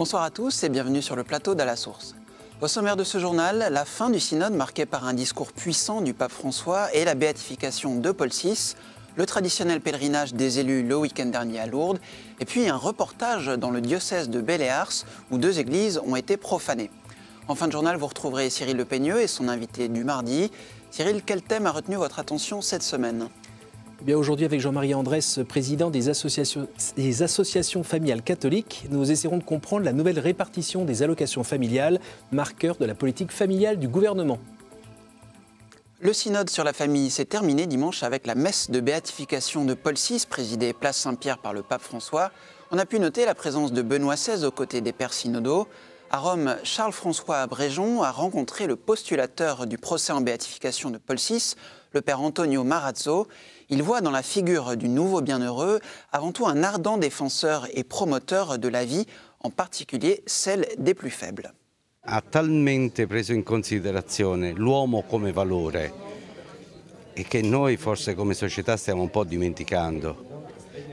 Bonsoir à tous et bienvenue sur le plateau d'À la Source. Au sommaire de ce journal, la fin du synode marqué par un discours puissant du pape François et la béatification de Paul VI, le traditionnel pèlerinage des élus le week-end dernier à Lourdes, et puis un reportage dans le diocèse de Belley-Ars où 2 églises ont été profanées. En fin de journal, vous retrouverez Cyril Le Peigneux et son invité du mardi. Cyril, quel thème a retenu votre attention cette semaine ? Bien, aujourd'hui, avec Jean-Marie Andrès, président des associations familiales catholiques, nous essaierons de comprendre la nouvelle répartition des allocations familiales, marqueur de la politique familiale du gouvernement. Le synode sur la famille s'est terminé dimanche avec la messe de béatification de Paul VI, présidée place Saint-Pierre par le pape François. On a pu noter la présence de Benoît XVI aux côtés des pères synodaux. À Rome, Charles-François Bréjon a rencontré le postulateur du procès en béatification de Paul VI, le père Antonio Marazzo. Il voit dans la figure du nouveau bienheureux avant tout un ardent défenseur et promoteur de la vie, en particulier celle des plus faibles. Ha talmente preso in considerazione l'uomo come valore e che noi forse come società stiamo un po' dimenticando.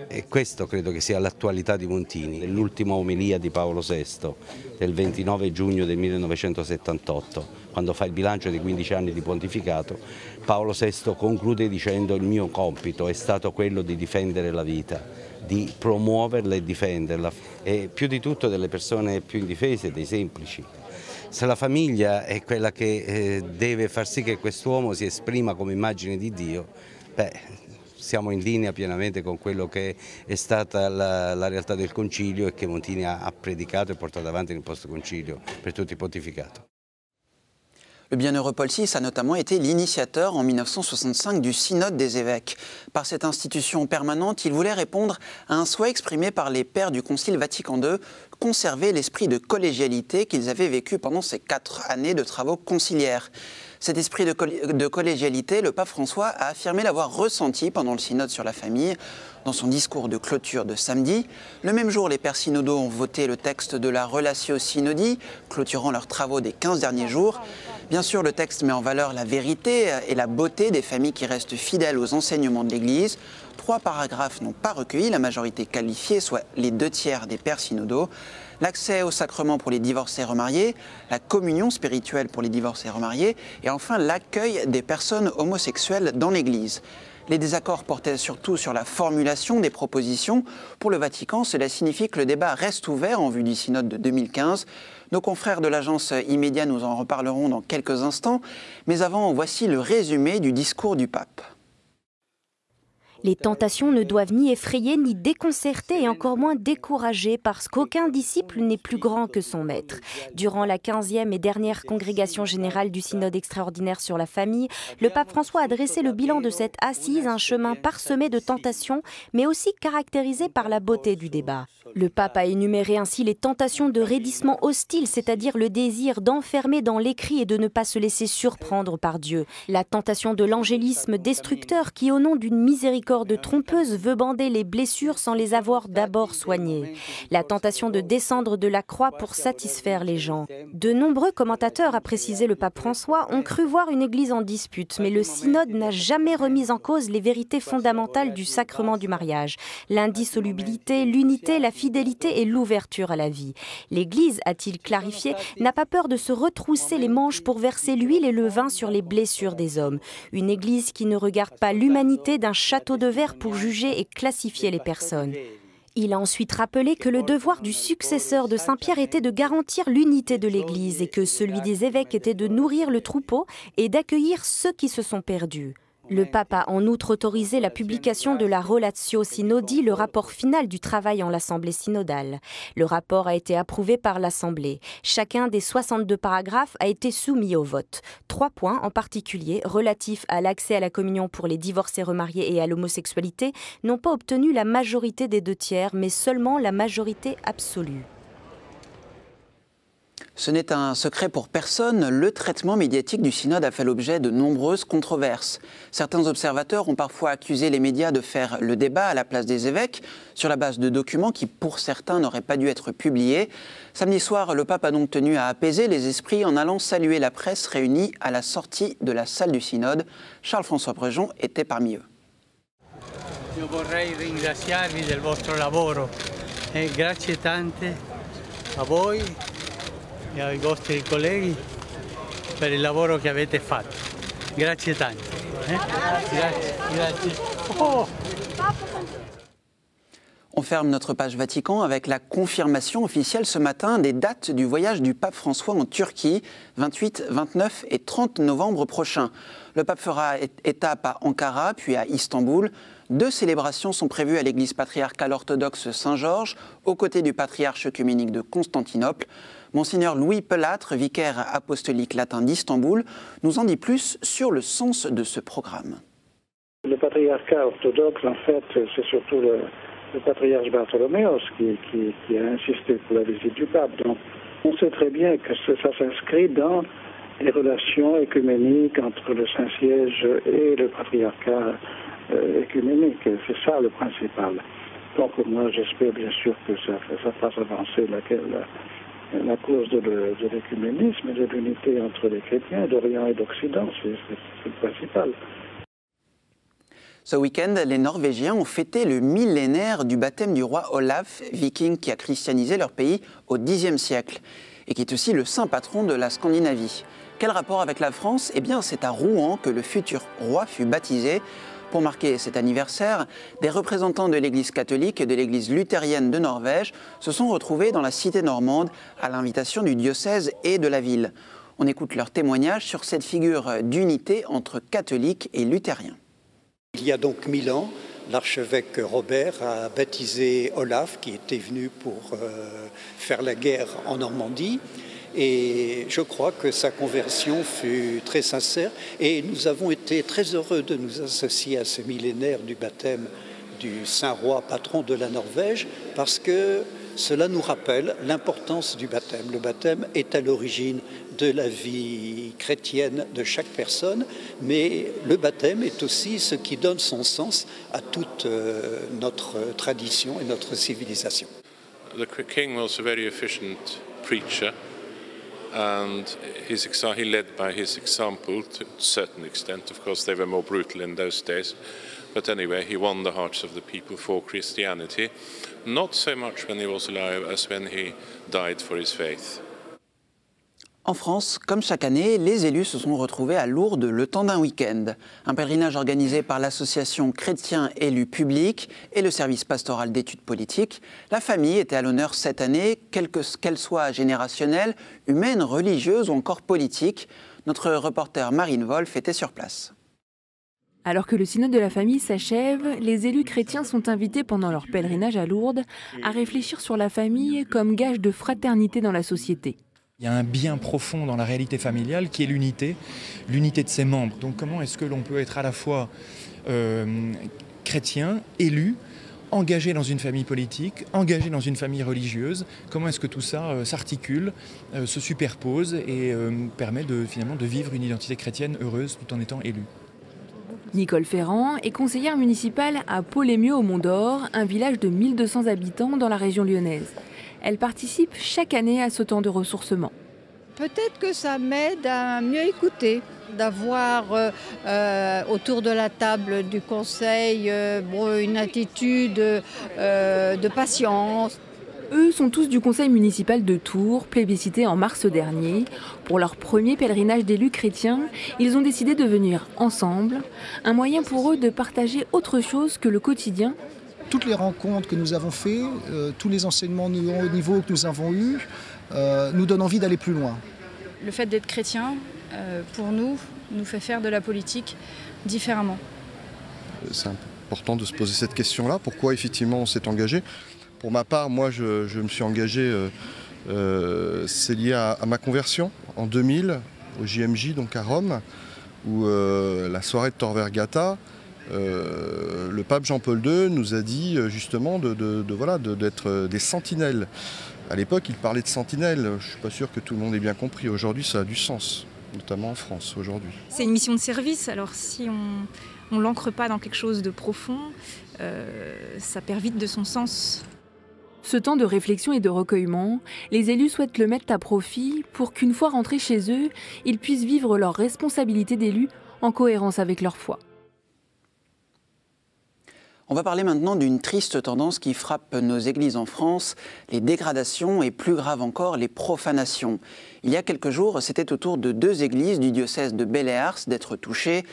E questo credo che sia l'attualità di Montini. Nell'ultima omelia di Paolo VI del 29 giugno del 1978, quando fa il bilancio dei 15 anni di pontificato, Paolo VI conclude dicendo: il mio compito è stato quello di difendere la vita, di promuoverla e difenderla, e più di tutto delle persone più indifese, dei semplici. Se la famiglia è quella che deve far sì che quest'uomo si esprima come immagine di Dio, siamo in linea pienamente con quello che è stata la realtà del Concilio e che Montini ha predicato e portato avanti nel post-concilio per tutto il pontificato. Le bienheureux Paul VI a notamment été l'initiateur en 1965 du synode des évêques. Par cette institution permanente, il voulait répondre à un souhait exprimé par les pères du Concile Vatican II, conserver l'esprit de collégialité qu'ils avaient vécu pendant ces 4 années de travaux conciliaires. Cet esprit de collégialité, le pape François a affirmé l'avoir ressenti pendant le synode sur la famille. Dans son discours de clôture de samedi, le même jour, les pères synodaux ont voté le texte de la Relatio Synodi, clôturant leurs travaux des 15 derniers jours. Bien sûr, le texte met en valeur la vérité et la beauté des familles qui restent fidèles aux enseignements de l'Église. 3 paragraphes n'ont pas recueilli la majorité qualifiée, soit les 2/3 des pères synodaux. L'accès au sacrement pour les divorcés remariés, la communion spirituelle pour les divorcés remariés et enfin l'accueil des personnes homosexuelles dans l'Église. Les désaccords portaient surtout sur la formulation des propositions. Pour le Vatican, cela signifie que le débat reste ouvert en vue du synode de 2015. Nos confrères de l'agence Immédia nous en reparleront dans quelques instants. Mais avant, voici le résumé du discours du pape. Les tentations ne doivent ni effrayer, ni déconcerter et encore moins décourager parce qu'aucun disciple n'est plus grand que son maître. Durant la 15e et dernière congrégation générale du synode extraordinaire sur la famille, le pape François a dressé le bilan de cette assise, un chemin parsemé de tentations, mais aussi caractérisé par la beauté du débat. Le pape a énuméré ainsi les tentations de raidissement hostile, c'est-à-dire le désir d'enfermer dans l'écrit et de ne pas se laisser surprendre par Dieu. La tentation de l'angélisme destructeur qui, au nom d'une miséricorde trompeuse, veut bander les blessures sans les avoir d'abord soignées. La tentation de descendre de la croix pour satisfaire les gens. De nombreux commentateurs, a précisé le pape François, ont cru voir une église en dispute, mais le synode n'a jamais remis en cause les vérités fondamentales du sacrement du mariage. L'indissolubilité, l'unité, la fidélité et l'ouverture à la vie. L'Église, a-t-il clarifié, n'a pas peur de se retrousser les manches pour verser l'huile et le vin sur les blessures des hommes. Une Église qui ne regarde pas l'humanité d'un château de verre pour juger et classifier les personnes. Il a ensuite rappelé que le devoir du successeur de Saint-Pierre était de garantir l'unité de l'Église et que celui des évêques était de nourrir le troupeau et d'accueillir ceux qui se sont perdus. Le pape a en outre autorisé la publication de la Relatio Synodi, le rapport final du travail en l'Assemblée synodale. Le rapport a été approuvé par l'Assemblée. Chacun des 62 paragraphes a été soumis au vote. 3 points en particulier, relatifs à l'accès à la communion pour les divorcés remariés et à l'homosexualité, n'ont pas obtenu la majorité des 2/3, mais seulement la majorité absolue. Ce n'est un secret pour personne, le traitement médiatique du synode a fait l'objet de nombreuses controverses. Certains observateurs ont parfois accusé les médias de faire le débat à la place des évêques, sur la base de documents qui, pour certains, n'auraient pas dû être publiés. Samedi soir, le pape a donc tenu à apaiser les esprits en allant saluer la presse réunie à la sortie de la salle du synode. Charles-François Bréjon était parmi eux. Io vorrei ringraziarvi del vostro lavoro e grazie tante a voi e ai vostri colleghi per il lavoro che avete fatto. Grazie tanto. Grazie. Oh. On ferme notre page Vatican avec la confirmation officielle ce matin des dates du voyage du pape François en Turquie, 28, 29 et 30 novembre prochains. Le pape fera étape à Ankara, puis à Istanbul. 2 célébrations sont prévues à l'église patriarcale orthodoxe Saint-Georges, aux côtés du patriarche œcuménique de Constantinople. Monseigneur Louis Pelâtre, vicaire apostolique latin d'Istanbul, nous en dit plus sur le sens de ce programme. Le patriarcat orthodoxe, en fait, c'est surtout le patriarche Bartholoméos qui a insisté pour la visite du pape. Donc, on sait très bien que ça s'inscrit dans les relations écuméniques entre le Saint-Siège et le patriarcat écuménique. C'est ça le principal. Donc, moi, j'espère bien sûr que ça fasse avancer la cause de l'écuménisme et de l'unité entre les chrétiens d'Orient et d'Occident. C'est le principal. Ce week-end, les Norvégiens ont fêté le millénaire du baptême du roi Olaf, viking qui a christianisé leur pays au Xe siècle et qui est aussi le saint patron de la Scandinavie. Quel rapport avec la France? Eh bien, c'est à Rouen que le futur roi fut baptisé. Pour marquer cet anniversaire, des représentants de l'Église catholique et de l'Église luthérienne de Norvège se sont retrouvés dans la cité normande à l'invitation du diocèse et de la ville. On écoute leur témoignage sur cette figure d'unité entre catholiques et luthériens. Il y a donc 1000 ans, l'archevêque Robert a baptisé Olaf, qui était venu pour faire la guerre en Normandie. Et je crois que sa conversion fut très sincère. Et nous avons été très heureux de nous associer à ce millénaire du baptême du Saint-Roi, patron de la Norvège, parce que cela nous rappelle l'importance du baptême. Le baptême est à l'origine de la vie chrétienne de chaque personne, mais le baptême est aussi ce qui donne son sens à toute notre tradition et notre civilisation. The king was a very efficient preacher, and he led by his example to a certain extent. Of course, they were more brutal in those days. But anyway, he won the hearts of the people for Christianity, not so much when he was alive as when he died for his faith. En France, comme chaque année, les élus se sont retrouvés à Lourdes le temps d'un week-end. Un pèlerinage organisé par l'association Chrétiens Élus Publics et le service pastoral d'études politiques. La famille était à l'honneur cette année, qu'elle soit générationnelle, humaine, religieuse ou encore politique. Notre reporter Marine Wolf était sur place. Alors que le synode de la famille s'achève, les élus chrétiens sont invités pendant leur pèlerinage à Lourdes à réfléchir sur la famille comme gage de fraternité dans la société. Il y a un bien profond dans la réalité familiale qui est l'unité de ses membres. Donc comment est-ce que l'on peut être à la fois chrétien, élu, engagé dans une famille politique, engagé dans une famille religieuse? Comment est-ce que tout ça s'articule, se superpose et permet finalement de vivre une identité chrétienne heureuse tout en étant élu? Nicole Ferrand est conseillère municipale à Pau-les-Mieux au Mont-d'Or, un village de 1200 habitants dans la région lyonnaise. Elle participe chaque année à ce temps de ressourcement. Peut-être que ça m'aide à mieux écouter, d'avoir autour de la table du conseil une attitude de patience. Eux sont tous du conseil municipal de Tours, plébiscité en mars dernier. Pour leur premier pèlerinage d'élus chrétiens, ils ont décidé de venir ensemble, un moyen pour eux de partager autre chose que le quotidien. Toutes les rencontres que nous avons faites, tous les enseignements de haut niveau que nous avons eus, nous donnent envie d'aller plus loin. Le fait d'être chrétien, pour nous fait faire de la politique différemment. C'est important de se poser cette question-là, pourquoi effectivement on s'est engagé. Pour ma part, moi je me suis engagé, c'est lié à ma conversion en 2000 au JMJ, donc à Rome, où la soirée de Tor Vergata, le pape Jean-Paul II nous a dit justement d'être des sentinelles. À l'époque, il parlait de sentinelles. Je ne suis pas sûr que tout le monde ait bien compris. Aujourd'hui, ça a du sens, notamment en France, aujourd'hui. C'est une mission de service, alors si on ne l'ancre pas dans quelque chose de profond, ça perd vite de son sens. Ce temps de réflexion et de recueillement, les élus souhaitent le mettre à profit pour qu'une fois rentrés chez eux, ils puissent vivre leur responsabilité d'élus en cohérence avec leur foi. On va parler maintenant d'une triste tendance qui frappe nos églises en France, les dégradations et plus grave encore, les profanations. Il y a quelques jours, c'était au tour de 2 églises du diocèse de Belley-Ars d'être touchées.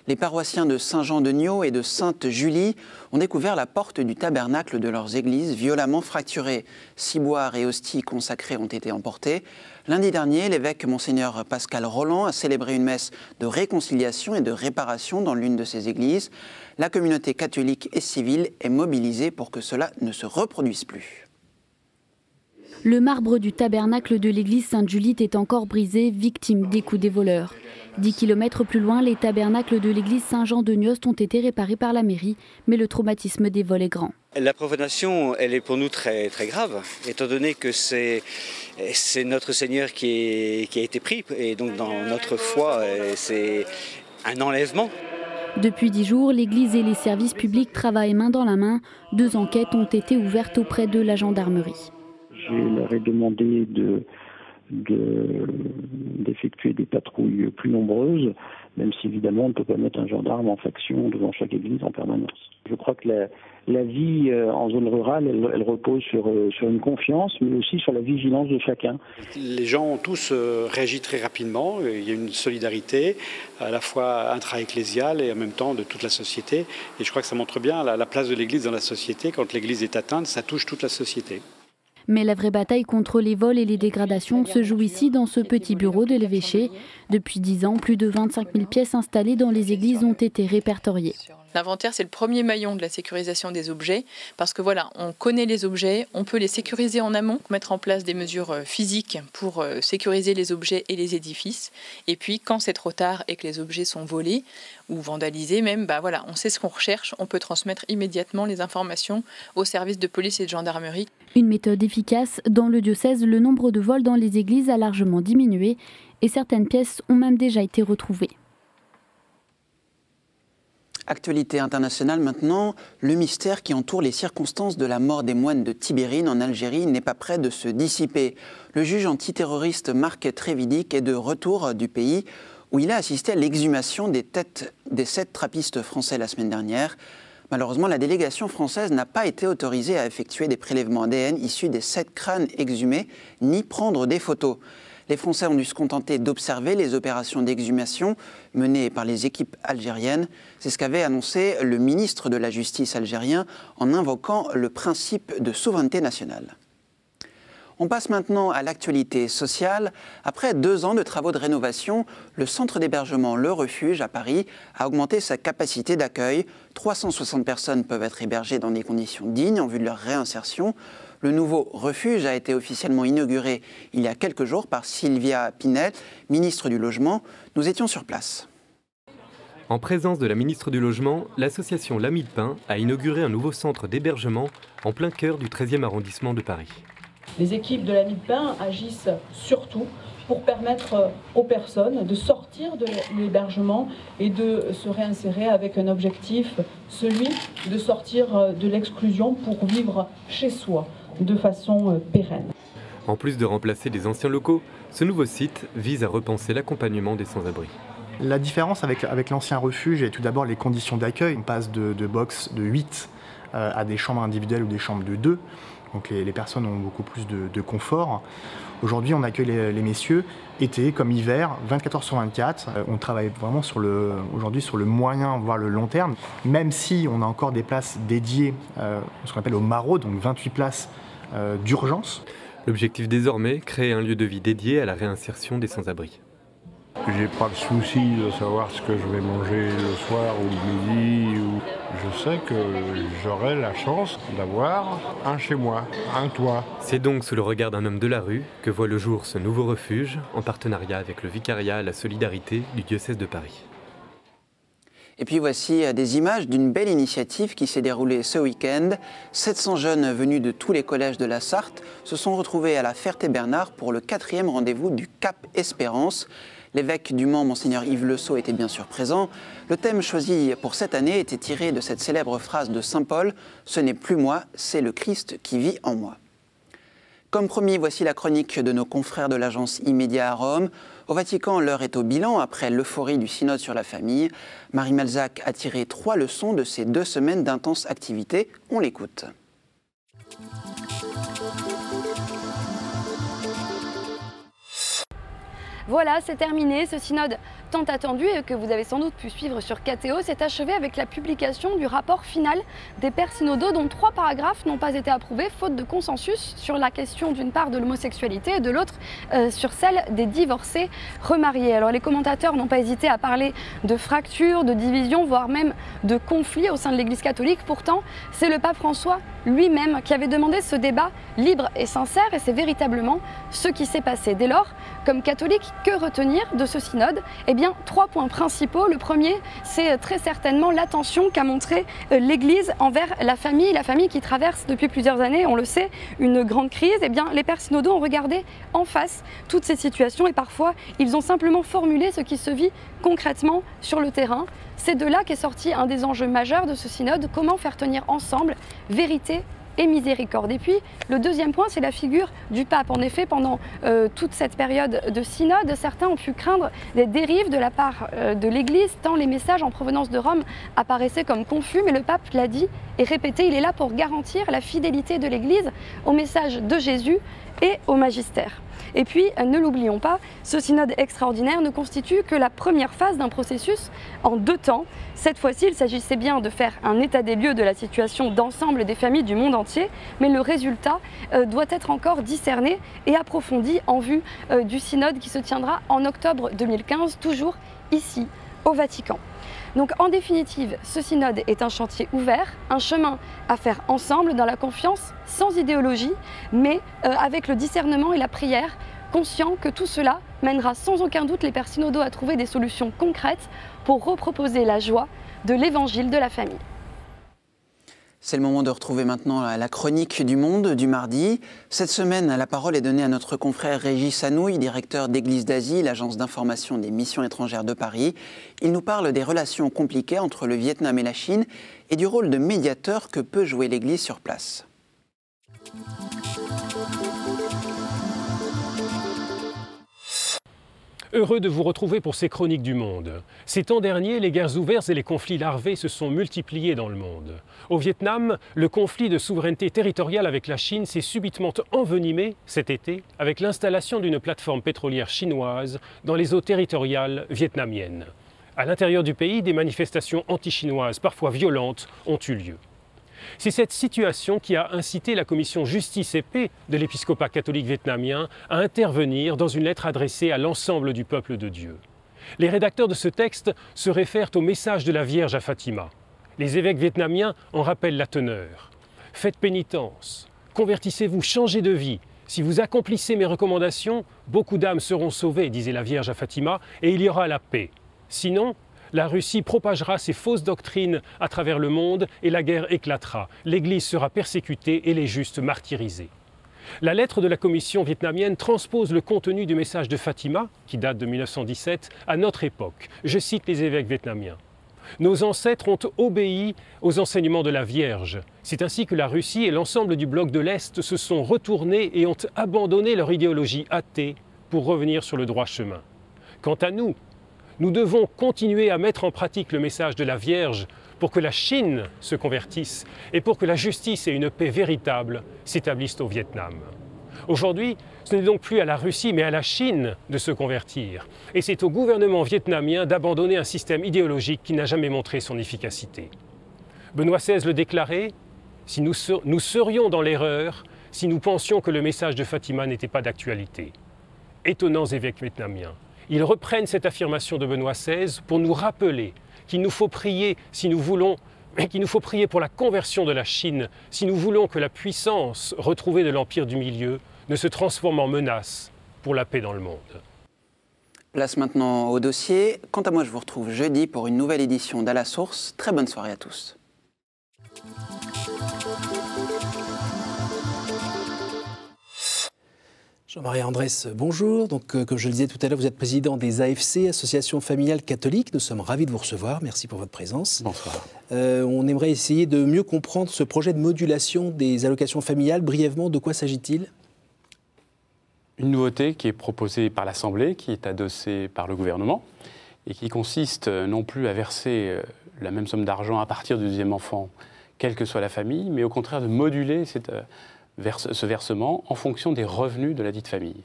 Les paroissiens de Saint-Jean-de-Niaux et de Sainte-Julie ont découvert la porte du tabernacle de leurs églises violemment fracturée. Ciboires et hosties consacrées ont été emportées. Lundi dernier, l'évêque Monseigneur Pascal Roland a célébré une messe de réconciliation et de réparation dans l'une de ces églises. La communauté catholique et civile est mobilisée pour que cela ne se reproduise plus. Le marbre du tabernacle de l'église Sainte-Julie est encore brisé, victime des coups des voleurs. 10 km plus loin, les tabernacles de l'église Saint-Jean-de-Niaux ont été réparés par la mairie, mais le traumatisme des vols est grand. La profanation, elle est pour nous très, très grave, étant donné que c'est notre Seigneur qui a été pris, et donc dans notre foi, c'est un enlèvement. Depuis 10 jours, l'église et les services publics travaillent main dans la main. 2 enquêtes ont été ouvertes auprès de la gendarmerie. Je leur ai demandé d'effectuer des patrouilles plus nombreuses, même si évidemment on ne peut pas mettre un gendarme en faction devant chaque église en permanence. Je crois que la vie en zone rurale, elle repose sur une confiance, mais aussi sur la vigilance de chacun. Les gens ont tous réagi très rapidement, il y a une solidarité à la fois intra-ecclésiale et en même temps de toute la société. Et je crois que ça montre bien la place de l'église dans la société. Quand l'église est atteinte, ça touche toute la société. Mais la vraie bataille contre les vols et les dégradations se joue ici dans ce petit bureau de l'évêché. Depuis 10 ans, plus de 25 000 pièces installées dans les églises ont été répertoriées. L'inventaire, c'est le premier maillon de la sécurisation des objets, parce que voilà, on connaît les objets, on peut les sécuriser en amont, mettre en place des mesures physiques pour sécuriser les objets et les édifices. Et puis, quand c'est trop tard et que les objets sont volés ou vandalisés même, voilà, on sait ce qu'on recherche, on peut transmettre immédiatement les informations aux services de police et de gendarmerie. Une méthode efficace. Dans le diocèse, le nombre de vols dans les églises a largement diminué et certaines pièces ont même déjà été retrouvées. Actualité internationale maintenant, le mystère qui entoure les circonstances de la mort des moines de Tibérine en Algérie n'est pas près de se dissiper. Le juge antiterroriste Marc Trévidic est de retour du pays où il a assisté à l'exhumation des têtes des 7 trappistes français la semaine dernière. Malheureusement, la délégation française n'a pas été autorisée à effectuer des prélèvements ADN issus des 7 crânes exhumés, ni prendre des photos. Les Français ont dû se contenter d'observer les opérations d'exhumation menées par les équipes algériennes. C'est ce qu'avait annoncé le ministre de la Justice algérien en invoquant le principe de souveraineté nationale. On passe maintenant à l'actualité sociale. Après 2 ans de travaux de rénovation, le centre d'hébergement Le Refuge à Paris a augmenté sa capacité d'accueil. 360 personnes peuvent être hébergées dans des conditions dignes en vue de leur réinsertion. Le nouveau refuge a été officiellement inauguré il y a quelques jours par Sylvia Pinel, ministre du Logement. Nous étions sur place. En présence de la ministre du Logement, l'association L'Ami de Pin a inauguré un nouveau centre d'hébergement en plein cœur du 13e arrondissement de Paris. Les équipes de L'Ami de Pin agissent surtout pour permettre aux personnes de sortir de l'hébergement et de se réinsérer avec un objectif, celui de sortir de l'exclusion pour vivre chez soi de façon pérenne. En plus de remplacer les anciens locaux, ce nouveau site vise à repenser l'accompagnement des sans-abri. La différence avec l'ancien refuge est tout d'abord les conditions d'accueil. On passe de box de 8 à des chambres individuelles ou des chambres de 2. Donc les personnes ont beaucoup plus de confort. Aujourd'hui, on accueille les messieurs, été comme hiver, 24 heures sur 24. On travaille vraiment aujourd'hui sur le moyen, voire le long terme. Même si on a encore des places dédiées, ce qu'on appelle au Maraud, donc 28 places d'urgence. L'objectif désormais, créer un lieu de vie dédié à la réinsertion des sans-abri. J'ai pas le souci de savoir ce que je vais manger le soir ou le midi. Je sais que j'aurai la chance d'avoir un chez moi, un toit. C'est donc sous le regard d'un homme de la rue que voit le jour ce nouveau refuge, en partenariat avec le Vicariat à la Solidarité du diocèse de Paris. Et puis voici des images d'une belle initiative qui s'est déroulée ce week-end. 700 jeunes venus de tous les collèges de la Sarthe se sont retrouvés à la Ferté-Bernard pour le 4e rendez-vous du Cap Espérance. L'évêque du Mans, Monseigneur Yves Le Sceau, était bien sûr présent. Le thème choisi pour cette année était tiré de cette célèbre phrase de saint Paul « Ce n'est plus moi, c'est le Christ qui vit en moi ». Comme promis, voici la chronique de nos confrères de l'agence Immédiat à Rome. Au Vatican, l'heure est au bilan après l'euphorie du synode sur la famille. Marie Malzac a tiré 3 leçons de ces 2 semaines d'intenses activités. On l'écoute. Voilà, c'est terminé. Ce synode tant attendu et que vous avez sans doute pu suivre sur KTO s'est achevé avec la publication du rapport final des pères synodaux dont 3 paragraphes n'ont pas été approuvés faute de consensus sur la question d'une part de l'homosexualité et de l'autre sur celle des divorcés remariés. Alors les commentateurs n'ont pas hésité à parler de fractures, de divisions, voire même de conflits au sein de l'Église catholique. Pourtant, c'est le pape François lui-même qui avait demandé ce débat libre et sincère et c'est véritablement ce qui s'est passé. Dès lors, comme catholique, que retenir de ce synode? Eh bien, 3 points principaux. Le premier, c'est très certainement l'attention qu'a montrée l'Église envers la famille qui traverse depuis plusieurs années, on le sait, une grande crise. Eh bien, les pères synodaux ont regardé en face toutes ces situations et parfois, ils ont simplement formulé ce qui se vit concrètement sur le terrain. C'est de là qu'est sorti un des enjeux majeurs de ce synode, comment faire tenir ensemble vérité et miséricorde. Et puis, le deuxième point, c'est la figure du pape. En effet, pendant toute cette période de synode, certains ont pu craindre des dérives de la part de l'Église, tant les messages en provenance de Rome apparaissaient comme confus, mais le pape l'a dit et répété, il est là pour garantir la fidélité de l'Église au message de Jésus et au magistère. Et puis, ne l'oublions pas, ce synode extraordinaire ne constitue que la première phase d'un processus en 2 temps. Cette fois-ci, il s'agissait bien de faire un état des lieux de la situation d'ensemble des familles du monde entier, mais le résultat doit être encore discerné et approfondi en vue du synode qui se tiendra en octobre 2015, toujours ici, au Vatican. Donc en définitive, ce synode est un chantier ouvert, un chemin à faire ensemble dans la confiance, sans idéologie, mais avec le discernement et la prière, conscient que tout cela mènera sans aucun doute les pères synodaux à trouver des solutions concrètes pour reproposer la joie de l'évangile de la famille. C'est le moment de retrouver maintenant la chronique du Monde du mardi. Cette semaine, la parole est donnée à notre confrère Régis Anouilh, directeur d'Église d'Asie, l'agence d'information des missions étrangères de Paris. Il nous parle des relations compliquées entre le Vietnam et la Chine et du rôle de médiateur que peut jouer l'Église sur place. Heureux de vous retrouver pour ces chroniques du monde. Ces temps derniers, les guerres ouvertes et les conflits larvés se sont multipliés dans le monde. Au Vietnam, le conflit de souveraineté territoriale avec la Chine s'est subitement envenimé cet été avec l'installation d'une plateforme pétrolière chinoise dans les eaux territoriales vietnamiennes. À l'intérieur du pays, des manifestations anti-chinoises, parfois violentes, ont eu lieu. C'est cette situation qui a incité la commission Justice et Paix de l'épiscopat catholique vietnamien à intervenir dans une lettre adressée à l'ensemble du peuple de Dieu. Les rédacteurs de ce texte se réfèrent au message de la Vierge à Fatima. Les évêques vietnamiens en rappellent la teneur. Faites pénitence, convertissez-vous, changez de vie. Si vous accomplissez mes recommandations, beaucoup d'âmes seront sauvées, disait la Vierge à Fatima, et il y aura la paix. Sinon, la Russie propagera ses fausses doctrines à travers le monde et la guerre éclatera. L'Église sera persécutée et les justes martyrisés. La lettre de la commission vietnamienne transpose le contenu du message de Fatima, qui date de 1917, à notre époque. Je cite les évêques vietnamiens. Nos ancêtres ont obéi aux enseignements de la Vierge. C'est ainsi que la Russie et l'ensemble du bloc de l'Est se sont retournés et ont abandonné leur idéologie athée pour revenir sur le droit chemin. Quant à nous, nous devons continuer à mettre en pratique le message de la Vierge pour que la Chine se convertisse et pour que la justice et une paix véritable s'établissent au Vietnam. Aujourd'hui, ce n'est donc plus à la Russie mais à la Chine de se convertir. Et c'est au gouvernement vietnamien d'abandonner un système idéologique qui n'a jamais montré son efficacité. Benoît XVI le déclarait, si nous serions dans l'erreur si nous pensions que le message de Fatima n'était pas d'actualité. Étonnants évêques vietnamiens. Ils reprennent cette affirmation de Benoît XVI pour nous rappeler qu'il nous faut prier qu'il nous faut prier pour la conversion de la Chine, si nous voulons que la puissance retrouvée de l'Empire du Milieu ne se transforme en menace pour la paix dans le monde. Place maintenant au dossier. Quant à moi, je vous retrouve jeudi pour une nouvelle édition d'À la Source. Très bonne soirée à tous. Jean-Marie Andrès, bonjour. Donc, comme je le disais tout à l'heure, vous êtes président des AFC, Association familiale catholique. Nous sommes ravis de vous recevoir. Merci pour votre présence. Bonsoir. On aimerait essayer de mieux comprendre ce projet de modulation des allocations familiales. Brièvement, de quoi s'agit-il ? une nouveauté qui est proposée par l'Assemblée, qui est adossée par le gouvernement, et qui consiste non plus à verser la même somme d'argent à partir du deuxième enfant, quelle que soit la famille, mais au contraire de moduler ce versement en fonction des revenus de la dite famille.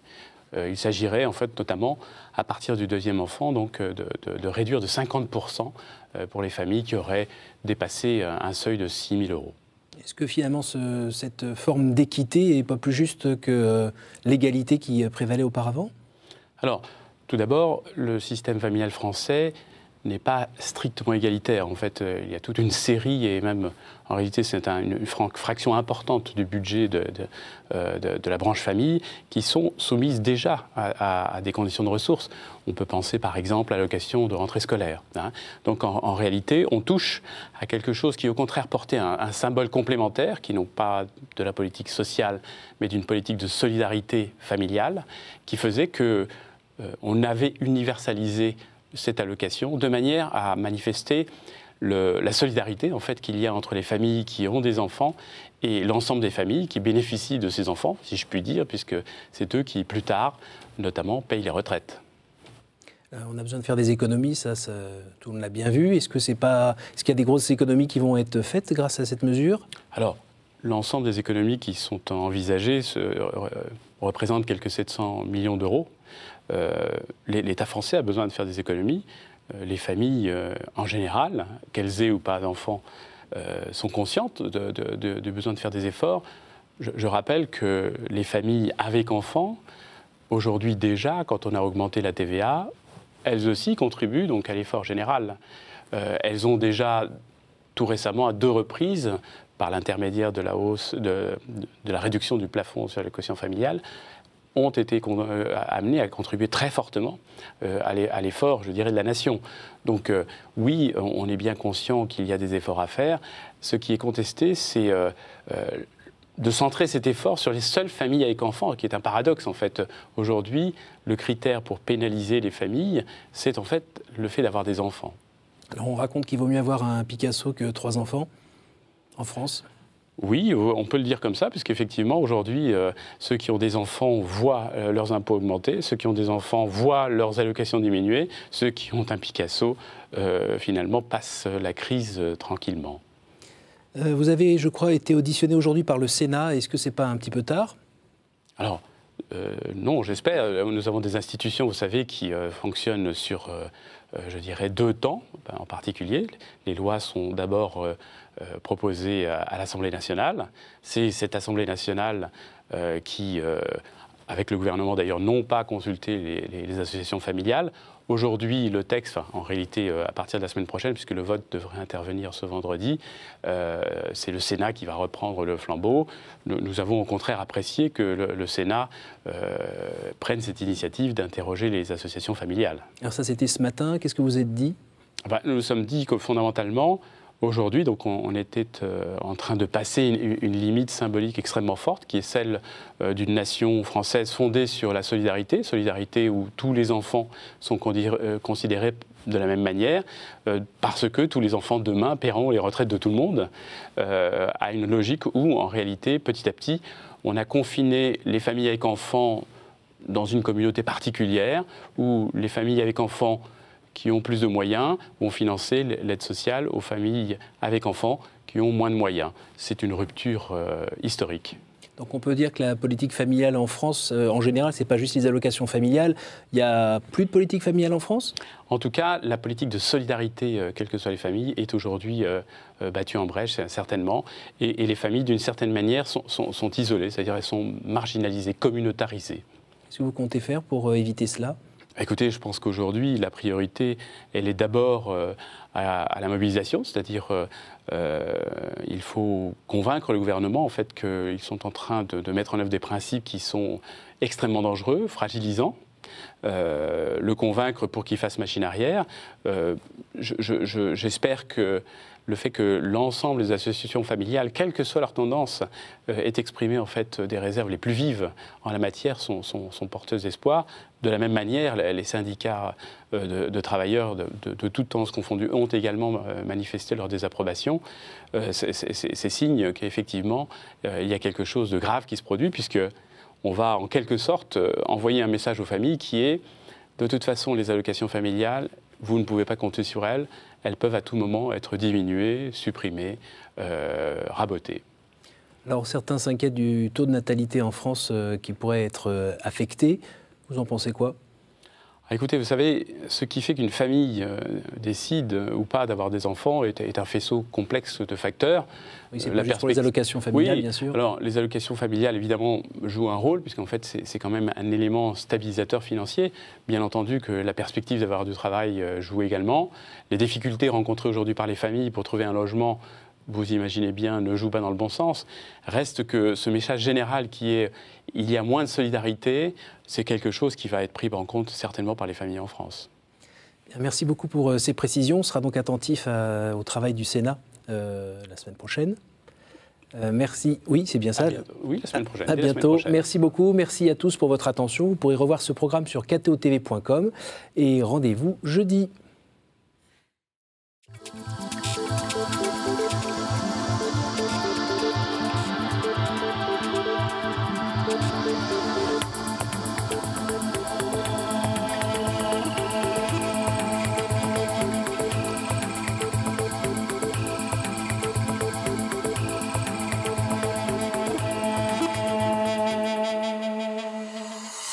Il s'agirait en fait notamment à partir du deuxième enfant donc, de réduire de 50% pour les familles qui auraient dépassé un seuil de 6 000 €. Est-ce que finalement cette forme d'équité n'est pas plus juste que l'égalité qui prévalait auparavant? Alors, tout d'abord, le système familial français n'est pas strictement égalitaire. En fait, il y a toute une série, et même en réalité c'est une fraction importante du budget de la branche famille, qui sont soumises déjà à des conditions de ressources. On peut penser par exemple à l'allocation de rentrée scolaire. Hein. Donc en réalité, on touche à quelque chose qui au contraire portait un symbole complémentaire, qui non pas de la politique sociale, mais d'une politique de solidarité familiale, qui faisait que on avait universalisé cette allocation de manière à manifester la solidarité en fait, qu'il y a entre les familles qui ont des enfants et l'ensemble des familles qui bénéficient de ces enfants, si je puis dire, puisque c'est eux qui, plus tard, notamment, payent les retraites. On a besoin de faire des économies, ça tout le monde l'a bien vu. Est-ce qu'il y a des grosses économies qui vont être faites grâce à cette mesure? Alors, l'ensemble des économies qui sont envisagées représentent quelques 700 millions d'euros. L'État français a besoin de faire des économies. Les familles, en général, qu'elles aient ou pas d'enfants, sont conscientes du besoin de faire des efforts. Je rappelle que les familles avec enfants, aujourd'hui déjà, quand on a augmenté la TVA, elles aussi contribuent donc à l'effort général. Elles ont déjà, tout récemment, à 2 reprises, par l'intermédiaire de la hausse, de la réduction du plafond sur le quotient familial, ont été amenés à contribuer très fortement à l'effort, je dirais, de la nation. Donc oui, on est bien conscient qu'il y a des efforts à faire. Ce qui est contesté, c'est de centrer cet effort sur les seules familles avec enfants, qui est un paradoxe en fait. Aujourd'hui, le critère pour pénaliser les familles, c'est en fait le fait d'avoir des enfants. Alors on raconte qu'il vaut mieux avoir un Picasso que 3 enfants en France? Oui, on peut le dire comme ça, puisqu'effectivement, aujourd'hui, ceux qui ont des enfants voient leurs impôts augmenter, ceux qui ont des enfants voient leurs allocations diminuer, ceux qui ont un Picasso, finalement, passent la crise tranquillement. Vous avez, je crois, été auditionné aujourd'hui par le Sénat. Est-ce que ce n'est pas un petit peu tard? Alors, non, j'espère. Nous avons des institutions, vous savez, qui fonctionnent sur, je dirais, 2 temps, en particulier. Les lois sont d'abord proposées à l'Assemblée nationale. C'est cette Assemblée nationale qui, avec le gouvernement d'ailleurs, n'ont pas consulté les associations familiales. Aujourd'hui, le texte, en réalité, à partir de la semaine prochaine, puisque le vote devrait intervenir ce vendredi, c'est le Sénat qui va reprendre le flambeau. Nous avons au contraire apprécié que le Sénat prenne cette initiative d'interroger les associations familiales. Alors ça, c'était ce matin. Qu'est-ce que vous êtes dit? Nous nous sommes dit que fondamentalement, aujourd'hui, donc on était en train de passer une limite symbolique extrêmement forte, qui est celle d'une nation française fondée sur la solidarité, solidarité où tous les enfants sont considérés de la même manière, parce que tous les enfants demain paieront les retraites de tout le monde, à une logique où, en réalité, petit à petit, on a confiné les familles avec enfants dans une communauté particulière, où les familles avec enfants qui ont plus de moyens vont financer l'aide sociale aux familles avec enfants qui ont moins de moyens. C'est une rupture historique. Donc on peut dire que la politique familiale en France, en général, ce n'est pas juste les allocations familiales. Il n'y a plus de politique familiale en France? En tout cas, la politique de solidarité, quelles que soient les familles, est aujourd'hui battue en brèche, certainement. Et les familles, d'une certaine manière, sont isolées, c'est-à-dire elles sont marginalisées, communautarisées. Qu'est-ce que vous comptez faire pour éviter cela? Écoutez, je pense qu'aujourd'hui, la priorité, elle est d'abord à la mobilisation, c'est-à-dire il faut convaincre le gouvernement en fait, qu'ils sont en train de mettre en œuvre des principes qui sont extrêmement dangereux, fragilisants. Le convaincre pour qu'il fasse machine arrière. J'espère que le fait que l'ensemble des associations familiales, quelle que soit leur tendance, ait exprimé en fait des réserves les plus vives en la matière sont porteuses d'espoir. De la même manière, les syndicats de travailleurs de tout temps confondus ont également manifesté leur désapprobation. C'est signe qu'effectivement, il y a quelque chose de grave qui se produit, puisque on va en quelque sorte envoyer un message aux familles qui est, de toute façon, les allocations familiales, vous ne pouvez pas compter sur elles peuvent à tout moment être diminuées, supprimées, rabotées. Alors certains s'inquiètent du taux de natalité en France qui pourrait être affecté. Vous en pensez quoi ? Écoutez, vous savez, ce qui fait qu'une famille décide ou pas d'avoir des enfants est un faisceau complexe de facteurs. Oui, c'est juste pour les allocations familiales, oui, bien sûr. Alors, les allocations familiales, évidemment, jouent un rôle, puisqu'en fait, c'est quand même un élément stabilisateur financier. Bien entendu que la perspective d'avoir du travail joue également. Les difficultés rencontrées aujourd'hui par les familles pour trouver un logement, vous imaginez bien, ne joue pas dans le bon sens. Reste que ce message général qui est « il y a moins de solidarité », c'est quelque chose qui va être pris en compte certainement par les familles en France. Merci beaucoup pour ces précisions. On sera donc attentif au travail du Sénat la semaine prochaine. Merci. Oui, c'est bien ça. Oui, la semaine prochaine. À bientôt. Merci beaucoup. Merci à tous pour votre attention. Vous pourrez revoir ce programme sur ktotv.com et rendez-vous jeudi.